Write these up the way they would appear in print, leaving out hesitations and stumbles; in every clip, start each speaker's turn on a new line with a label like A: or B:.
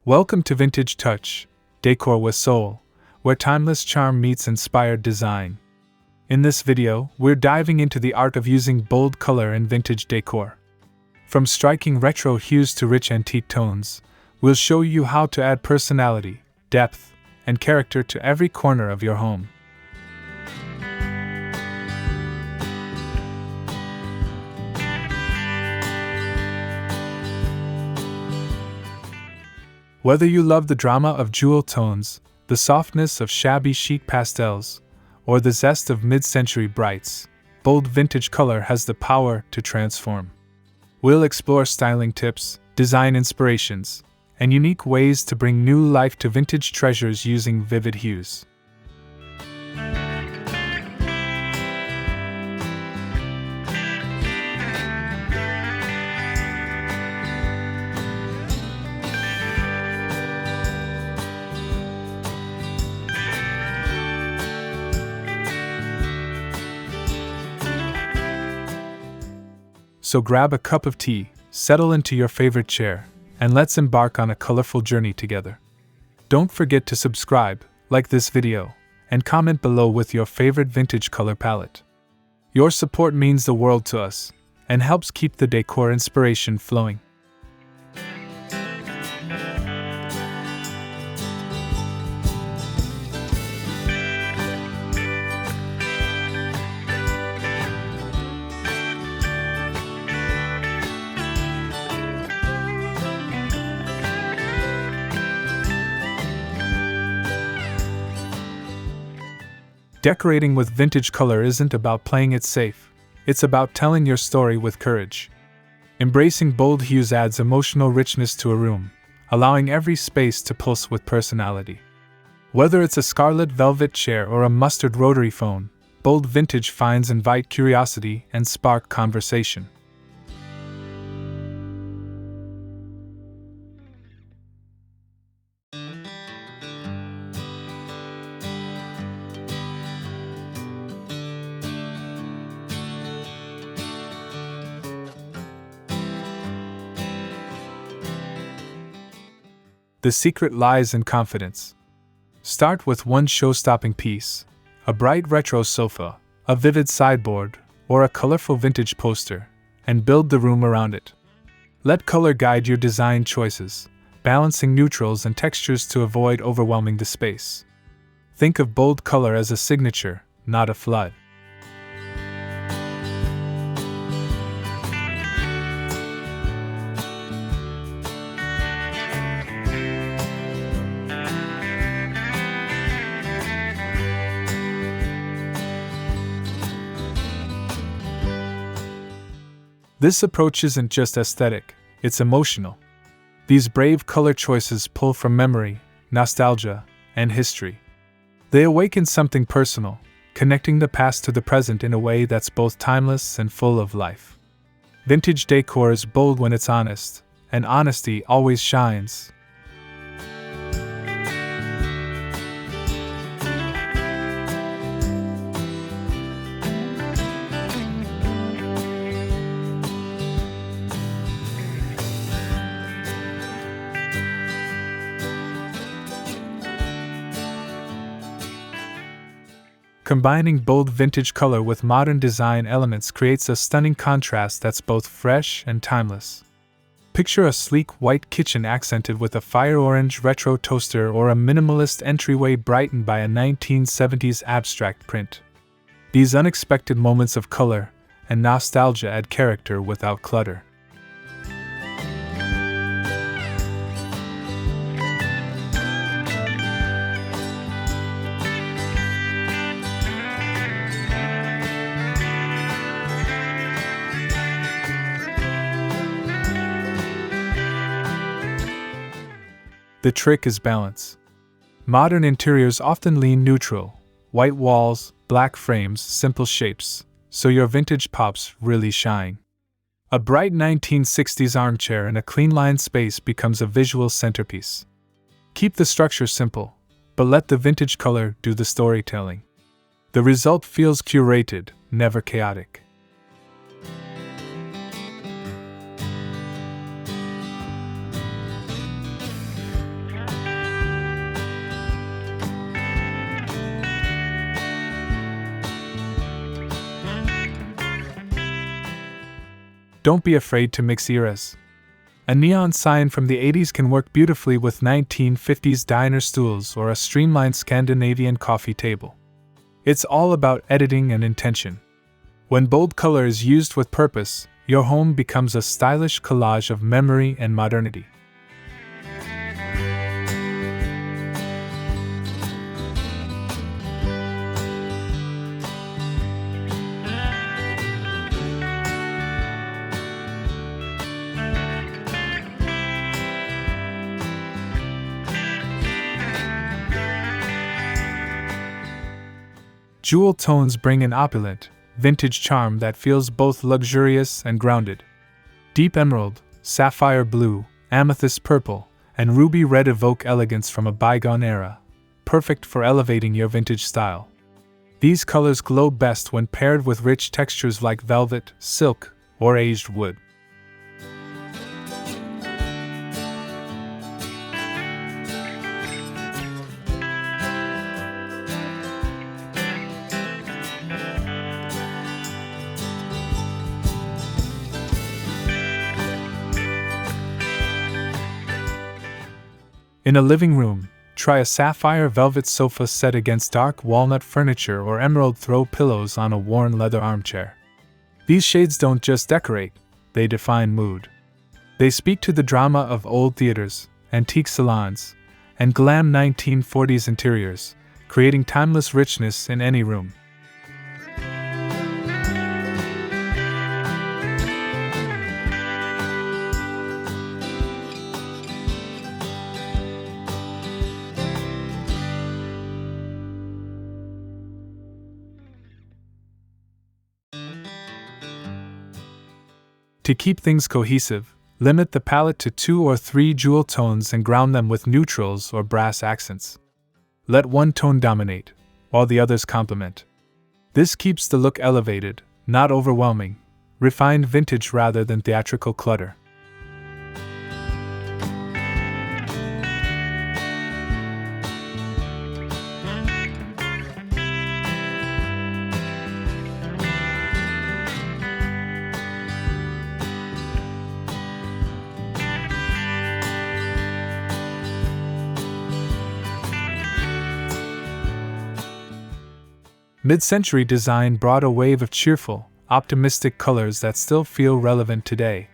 A: Welcome to Vintage Touch, Decor with Soul, where timeless charm meets inspired design. In this video, we're diving into the art of using bold color in vintage decor. From striking retro hues to rich antique tones, we'll show you how to add personality, depth, and character to every corner of your home. Whether you love the drama of jewel tones, the softness of shabby chic pastels, or the zest of mid-century brights, bold vintage color has the power to transform. We'll explore styling tips, design inspirations, and unique ways to bring new life to vintage treasures using vivid hues. So grab a cup of tea, settle into your favorite chair, and let's embark on a colorful journey together. Don't forget to subscribe, like this video, and comment below with your favorite vintage color palette. Your support means the world to us, and helps keep the decor inspiration flowing. Decorating with vintage color isn't about playing it safe, it's about telling your story with courage. Embracing bold hues adds emotional richness to a room, allowing every space to pulse with personality. Whether it's a scarlet velvet chair or a mustard rotary phone, bold vintage finds invite curiosity and spark conversation. The secret lies in confidence. Start with one show-stopping piece, a bright retro sofa, a vivid sideboard, or a colorful vintage poster, and build the room around it. Let color guide your design choices, balancing neutrals and textures to avoid overwhelming the space. Think of bold color as a signature, not a flood. This approach isn't just aesthetic, it's emotional. These brave color choices pull from memory, nostalgia, and history. They awaken something personal, connecting the past to the present in a way that's both timeless and full of life. Vintage decor is bold when it's honest, and honesty always shines. Combining bold vintage color with modern design elements creates a stunning contrast that's both fresh and timeless. Picture a sleek white kitchen accented with a fire orange retro toaster or a minimalist entryway brightened by a 1970s abstract print. These unexpected moments of color and nostalgia add character without clutter. The trick is balance. Modern interiors often lean neutral, white walls, black frames, simple shapes, so your vintage pops really shine. A bright 1960s armchair in a clean-lined space becomes a visual centerpiece. Keep the structure simple, but let the vintage color do the storytelling. The result feels curated, never chaotic. Don't be afraid to mix eras. A neon sign from the 80s can work beautifully with 1950s diner stools or a streamlined Scandinavian coffee table. It's all about editing and intention. When bold color is used with purpose, your home becomes a stylish collage of memory and modernity. Jewel tones bring an opulent, vintage charm that feels both luxurious and grounded. Deep emerald, sapphire blue, amethyst purple, and ruby red evoke elegance from a bygone era, perfect for elevating your vintage style. These colors glow best when paired with rich textures like velvet, silk, or aged wood. In a living room, try a sapphire velvet sofa set against dark walnut furniture or emerald throw pillows on a worn leather armchair. These shades don't just decorate, they define mood. They speak to the drama of old theaters, antique salons, and glam 1940s interiors, creating timeless richness in any room. To keep things cohesive, limit the palette to 2 or 3 jewel tones and ground them with neutrals or brass accents. Let one tone dominate, while the others complement. This keeps the look elevated, not overwhelming, refined vintage rather than theatrical clutter. Mid-century design brought a wave of cheerful, optimistic colors that still feel relevant today.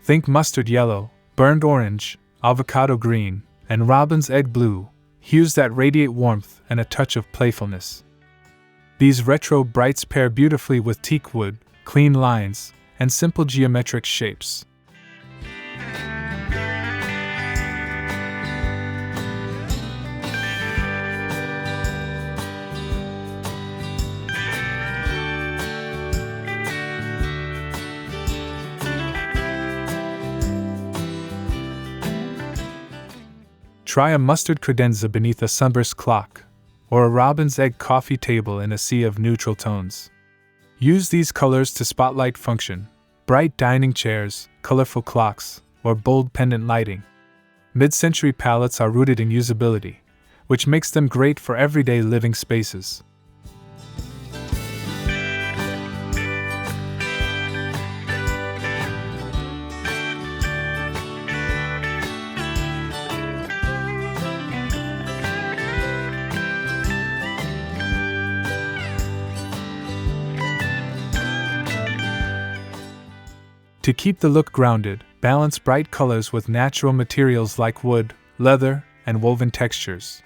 A: Think mustard yellow, burnt orange, avocado green, and robin's egg blue, hues that radiate warmth and a touch of playfulness. These retro brights pair beautifully with teak wood, clean lines, and simple geometric shapes. Try a mustard credenza beneath a sunburst clock, or a robin's egg coffee table in a sea of neutral tones. Use these colors to spotlight function, bright dining chairs, colorful clocks, or bold pendant lighting. Mid-century palettes are rooted in usability, which makes them great for everyday living spaces. To keep the look grounded, balance bright colors with natural materials like wood, leather, and woven textures.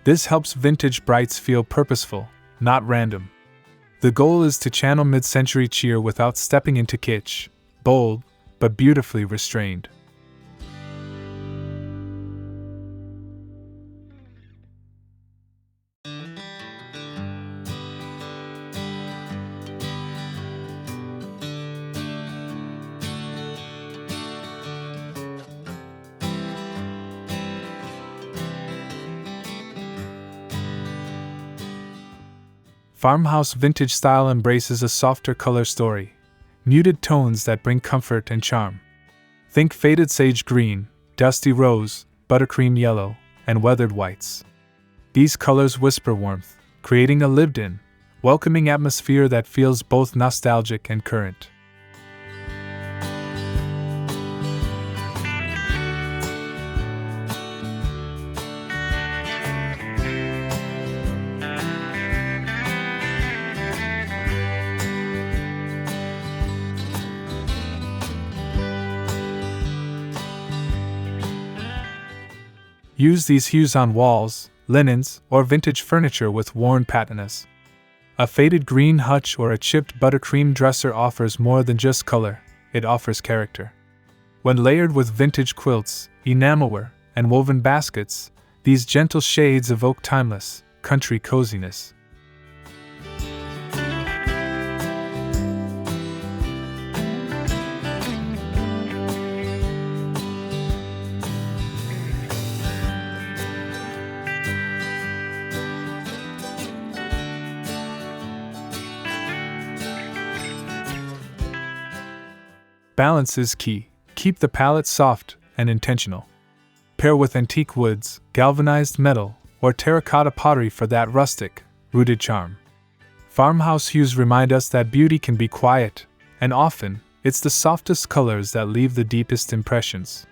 A: This helps vintage brights feel purposeful, not random. The goal is to channel mid-century cheer without stepping into kitsch, bold, but beautifully restrained. Farmhouse vintage style embraces a softer color story, muted tones that bring comfort and charm. Think faded sage green, dusty rose, buttercream yellow, and weathered whites. These colors whisper warmth, creating a lived-in, welcoming atmosphere that feels both nostalgic and current. Use these hues on walls, linens, or vintage furniture with worn patinas. A faded green hutch or a chipped buttercream dresser offers more than just color, it offers character. When layered with vintage quilts, enamelware, and woven baskets, these gentle shades evoke timeless, country coziness. Balance is key. Keep the palette soft and intentional. Pair with antique woods, galvanized metal, or terracotta pottery for that rustic, rooted charm. Farmhouse hues remind us that beauty can be quiet, and often, it's the softest colors that leave the deepest impressions.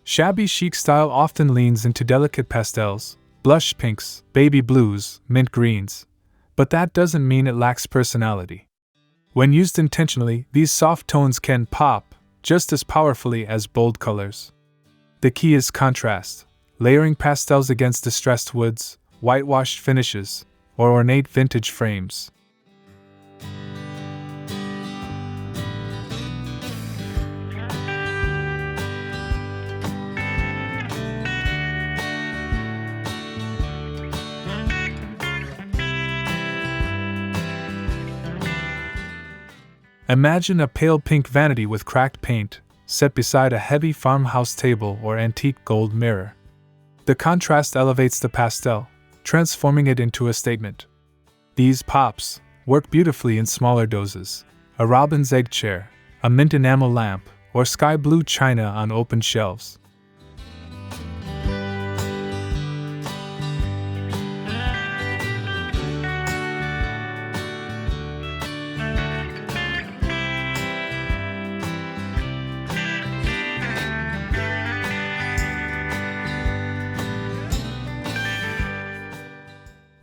A: Shabby chic style often leans into delicate pastels, blush pinks, baby blues, mint greens, but that doesn't mean it lacks personality. When used intentionally, these soft tones can pop just as powerfully as bold colors. The key is contrast, layering pastels against distressed woods, whitewashed finishes, or ornate vintage frames. Imagine a pale pink vanity with cracked paint, set beside a heavy farmhouse table or antique gold mirror. The contrast elevates the pastel, transforming it into a statement. These pops work beautifully in smaller doses: a robin's egg chair, a mint enamel lamp, or sky blue china on open shelves.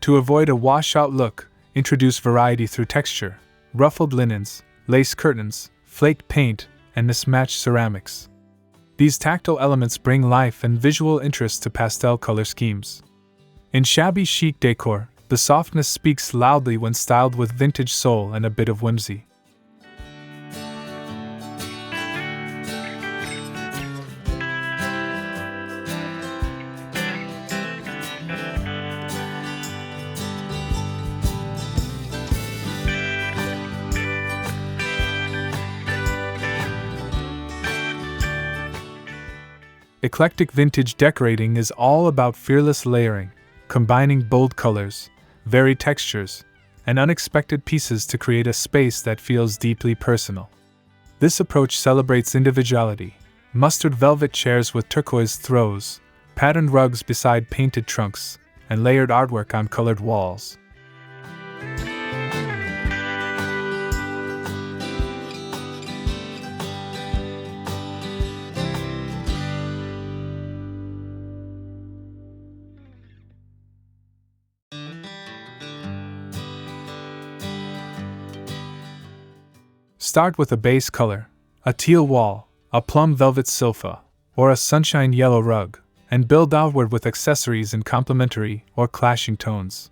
A: To avoid a washout look, introduce variety through texture: ruffled linens, lace curtains, flaked paint, and mismatched ceramics. These tactile elements bring life and visual interest to pastel color schemes. In shabby chic decor, the softness speaks loudly when styled with vintage soul and a bit of whimsy. Eclectic vintage decorating is all about fearless layering, combining bold colors, varied textures, and unexpected pieces to create a space that feels deeply personal. This approach celebrates individuality: mustard velvet chairs with turquoise throws, patterned rugs beside painted trunks, and layered artwork on colored walls. Start with a base color: a teal wall, a plum velvet sofa, or a sunshine yellow rug, and build outward with accessories in complementary or clashing tones.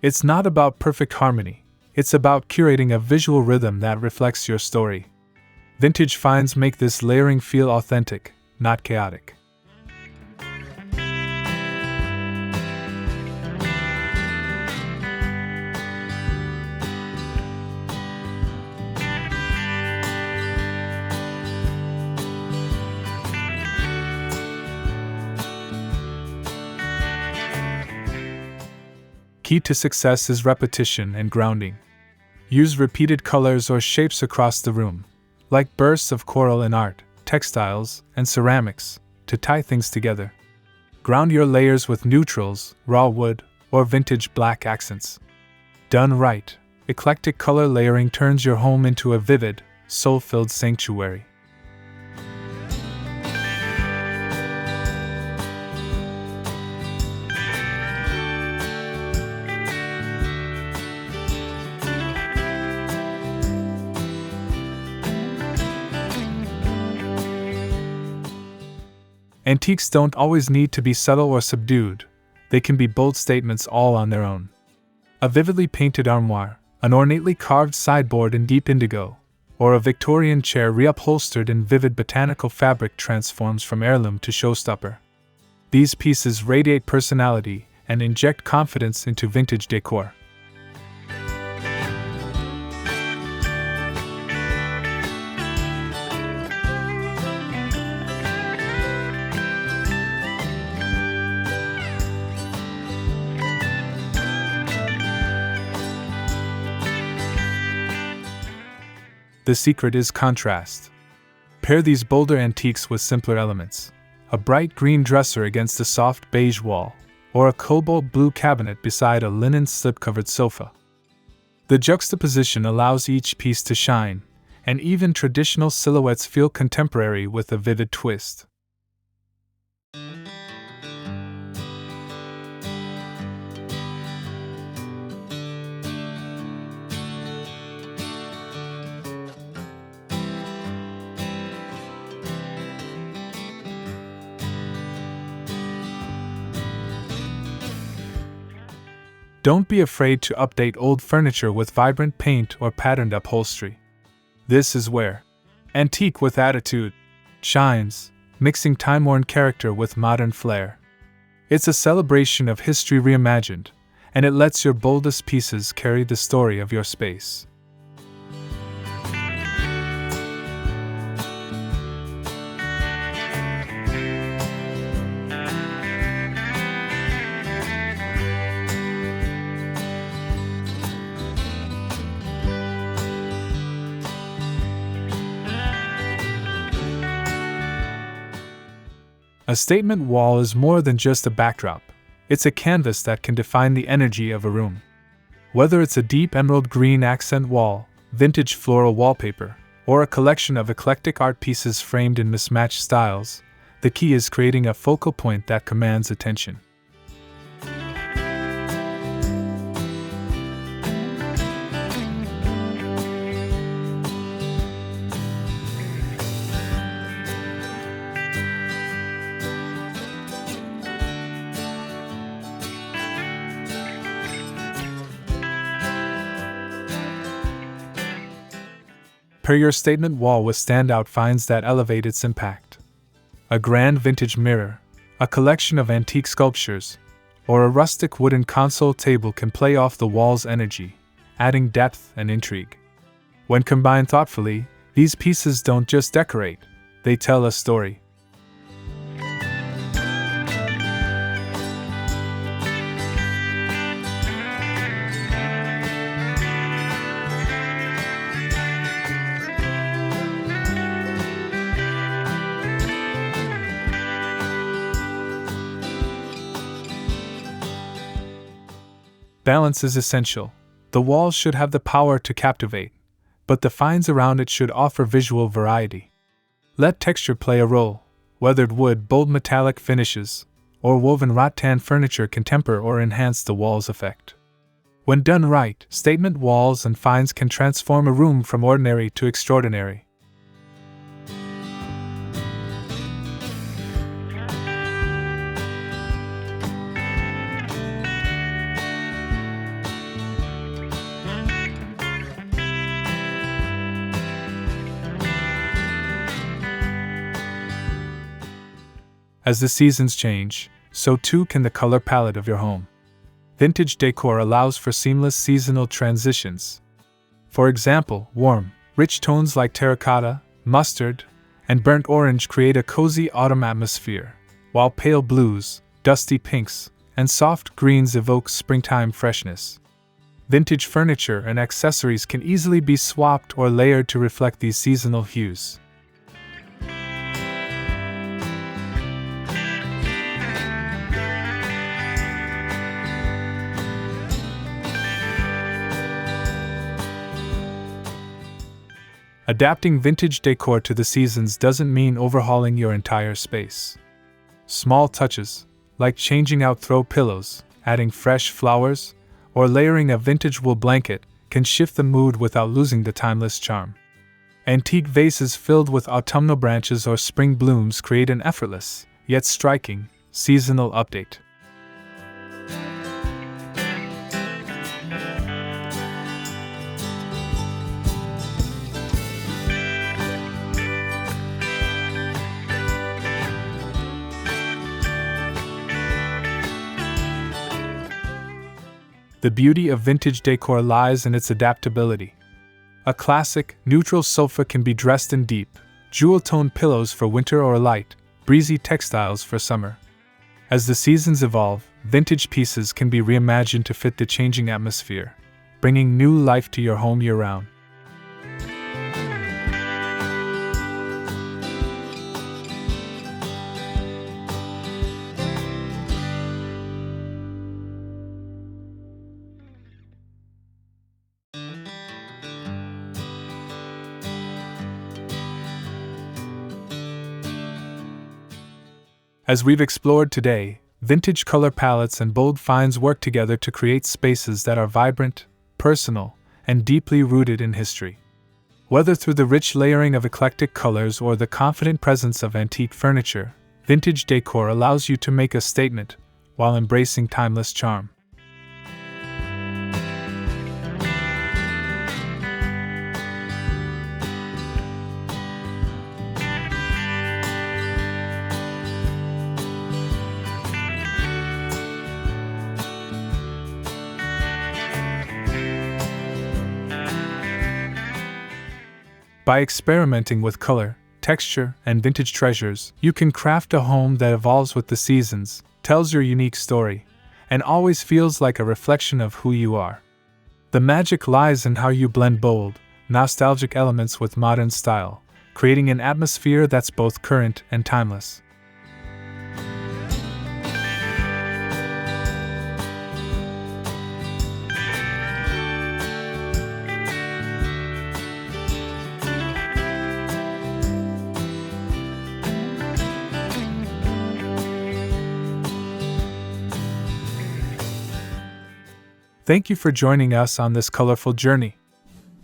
A: It's not about perfect harmony, it's about curating a visual rhythm that reflects your story. Vintage finds make this layering feel authentic, not chaotic. Key to success is repetition and grounding. Use repeated colors or shapes across the room, like bursts of coral in art, textiles, and ceramics, to tie things together. Ground your layers with neutrals, raw wood, or vintage black accents. Done right, eclectic color layering turns your home into a vivid, soul-filled sanctuary. Antiques don't always need to be subtle or subdued, they can be bold statements all on their own. A vividly painted armoire, an ornately carved sideboard in deep indigo, or a Victorian chair reupholstered in vivid botanical fabric transforms from heirloom to showstopper. These pieces radiate personality and inject confidence into vintage decor. The secret is contrast. Pair these bolder antiques with simpler elements. A bright green dresser against a soft beige wall, or a cobalt blue cabinet beside a linen slip-covered sofa. The juxtaposition allows each piece to shine, and even traditional silhouettes feel contemporary with a vivid twist. Don't be afraid to update old furniture with vibrant paint or patterned upholstery. This is where antique with attitude shines, mixing time-worn character with modern flair. It's a celebration of history reimagined, and it lets your boldest pieces carry the story of your space. A statement wall is more than just a backdrop. It's a canvas that can define the energy of a room. Whether it's a deep emerald green accent wall, vintage floral wallpaper, or a collection of eclectic art pieces framed in mismatched styles, the key is creating a focal point that commands attention. Pair your statement wall with standout finds that elevate its impact. A grand vintage mirror, a collection of antique sculptures, or a rustic wooden console table can play off the wall's energy, adding depth and intrigue. When combined thoughtfully, these pieces don't just decorate, they tell a story. Balance is essential. The walls should have the power to captivate, but the finds around it should offer visual variety. Let texture play a role. Weathered wood, bold metallic finishes, or woven rattan furniture can temper or enhance the wall's effect. When done right, statement walls and finds can transform a room from ordinary to extraordinary. As the seasons change, so too can the color palette of your home. Vintage decor allows for seamless seasonal transitions. For example, warm, rich tones like terracotta, mustard, and burnt orange create a cozy autumn atmosphere, while pale blues, dusty pinks, and soft greens evoke springtime freshness. Vintage furniture and accessories can easily be swapped or layered to reflect these seasonal hues. Adapting vintage decor to the seasons doesn't mean overhauling your entire space. Small touches, like changing out throw pillows, adding fresh flowers, or layering a vintage wool blanket, can shift the mood without losing the timeless charm. Antique vases filled with autumnal branches or spring blooms create an effortless, yet striking, seasonal update. The beauty of vintage decor lies in its adaptability. A classic, neutral sofa can be dressed in deep, jewel-toned pillows for winter or light, breezy textiles for summer. As the seasons evolve, vintage pieces can be reimagined to fit the changing atmosphere, bringing new life to your home year-round. As we've explored today, vintage color palettes and bold finds work together to create spaces that are vibrant, personal, and deeply rooted in history. Whether through the rich layering of eclectic colors or the confident presence of antique furniture, vintage decor allows you to make a statement while embracing timeless charm. By experimenting with color, texture, and vintage treasures, you can craft a home that evolves with the seasons, tells your unique story, and always feels like a reflection of who you are. The magic lies in how you blend bold, nostalgic elements with modern style, creating an atmosphere that's both current and timeless. Thank you for joining us on this colorful journey.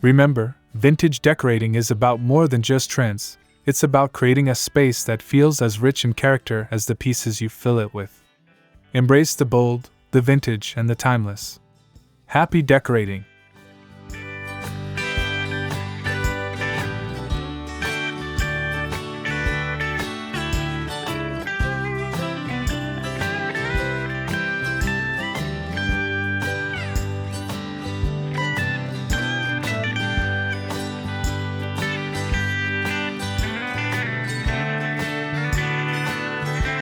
A: Remember, vintage decorating is about more than just trends. It's about creating a space that feels as rich in character as the pieces you fill it with. Embrace the bold, the vintage, and the timeless. Happy decorating!